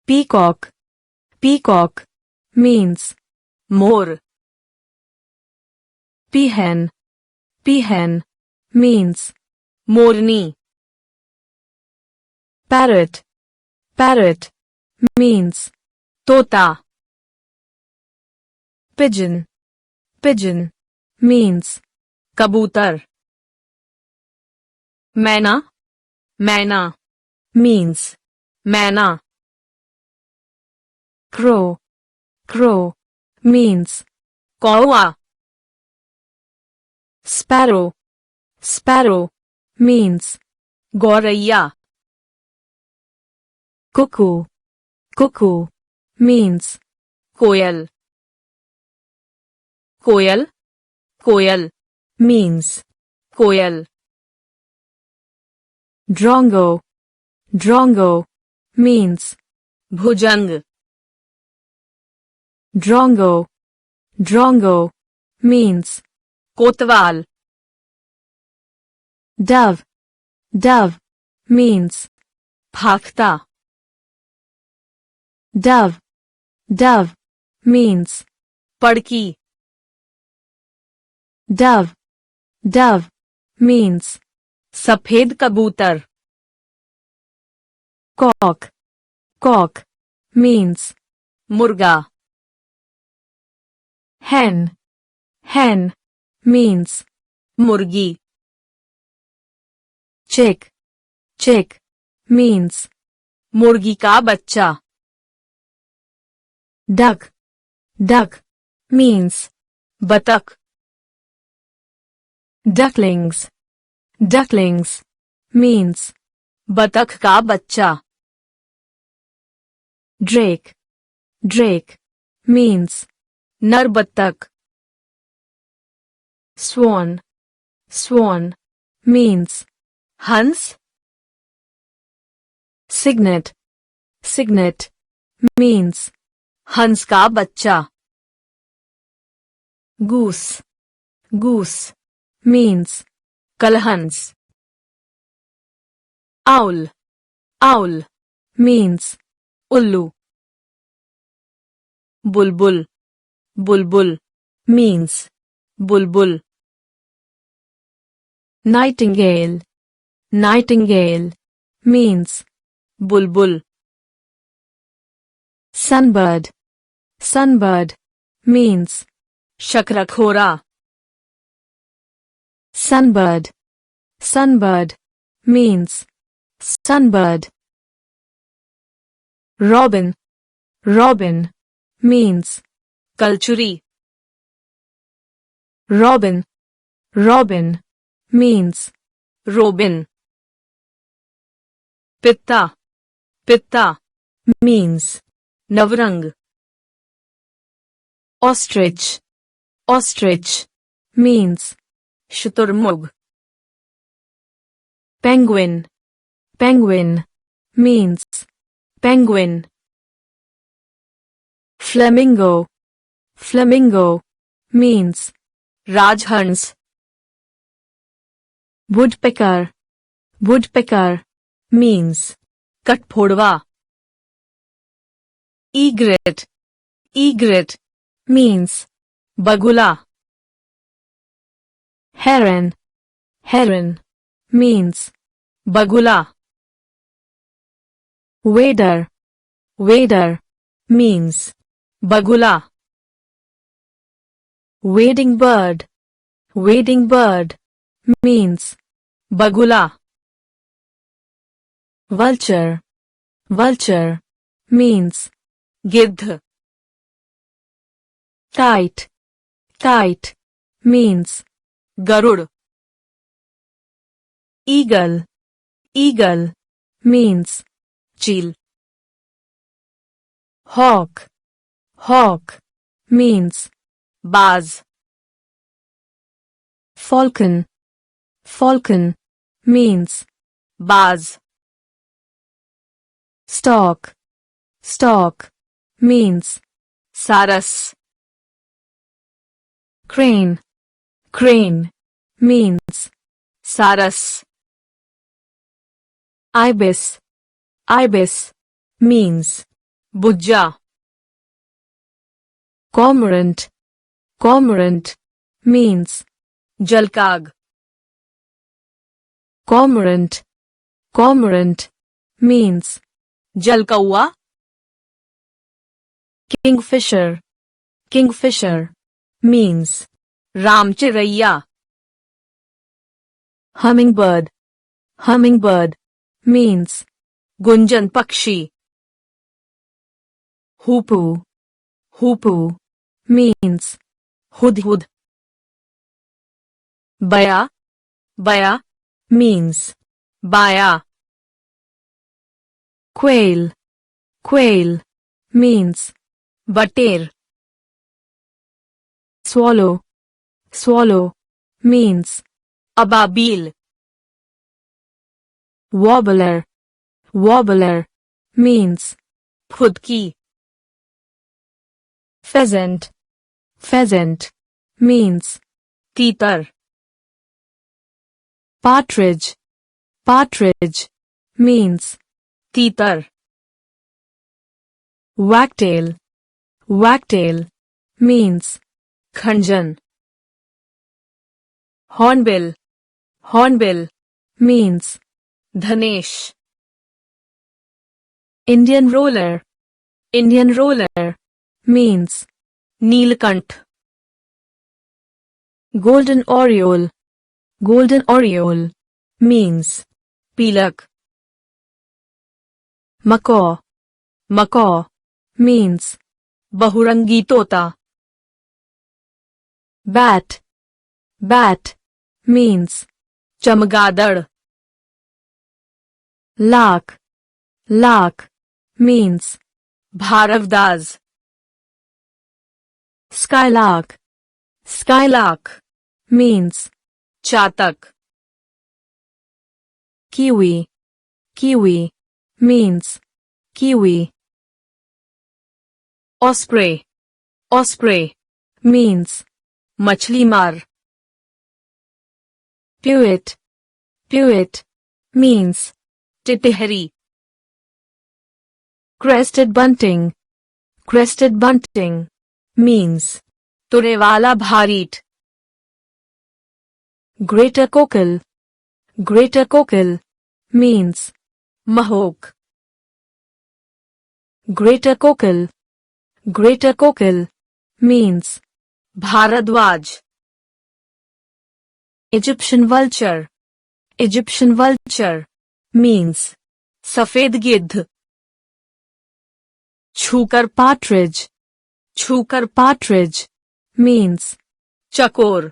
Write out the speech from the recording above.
Peacock. Peacock means मोर peahen. Peahen means मोरनी parrot. Parrot means तोता pigeon. Pigeon means कबूतर मैना मैना means मैना crow. Crow means कौवा sparrow. Sparrow means गौरैया cuckoo. Cuckoo means कोयल कोयल कोयल means कोयल drongo. Drongo means भुजंग drongo. Drongo means कोतवाल dove. Dove means फाख्ता dove. Dove means पड़की dove. Dove means सफेद कबूतर cock. Cock means मुर्गा hen. Hen means मुर्गी chick. Chick means मुर्गी का बच्चा duck. Duck means बतख ducklings. Ducklings means बतख का बच्चा drake. Drake means नर बतख swan. Swan means हंस cygnet. Cygnet means हंस का बच्चा goose. Goose means कलहंस owl. Owl means उल्लू बुलबुल बुलबुल means बुलबुल nightingale. Nightingale means बुलबुल sunbird. Sunbird means shakarkhora sunbird. Sunbird means sunbird. Robin. Robin means kalchuri robin. Robin means robin pitta pitta means navrang ostrich. Ostrich means शुतुरमुर्ग penguin. Penguin means penguin. Flamingo. Flamingo means राजहंस woodpecker. Woodpecker means कठफोड़वा egret. Egret means बगुला heron. Heron means बगुला wader. Wader means बगुला wading bird. Wading bird means बगुला vulture. Vulture means गिद्ध kite. Kite means गरुड़ eagle. Eagle means चील hawk. Hawk means बाज falcon. Falcon means बाज stork. Stork means सारस crane. Crane means सारस ibis. Ibis means बुज्जा Cormorant. Cormorant means जलकाग cormorant. Cormorant means जलकौआ kingfisher. Kingfisher means रामचिरैया hummingbird. Hummingbird means Gunjan पक्षी hoopoo. Hoopoo means Hudhud बया बया means बाया quail. Quail means बटेर swallow. Swallow means Ababeel warbler. Warbler means फुदकी pheasant. Pheasant means तीतर partridge. Partridge means तीतर wagtail. Wagtail means खंजन hornbill. Hornbill means धनेश Indian roller. Indian roller means Neelkanth golden oriole. Golden oriole means पीलक macaw. Macaw means बहुरंगी तोता bat. Bat means चमगादड़ lark. Lark means भारवदाज skylark. Skylark means चातक kiwi. Kiwi means kiwi. Osprey osprey means मछली मार pewit. Pewit means टिटहरी crested bunting. Crested bunting means तुरेवाला भारीट greater cockle. Greater cockle means महोक greater cockle. Greater cockle means Bhardwaj Egyptian vulture. Egyptian vulture means सफेद गिद्ध छूकर partridge. छूकर partridge means चकोर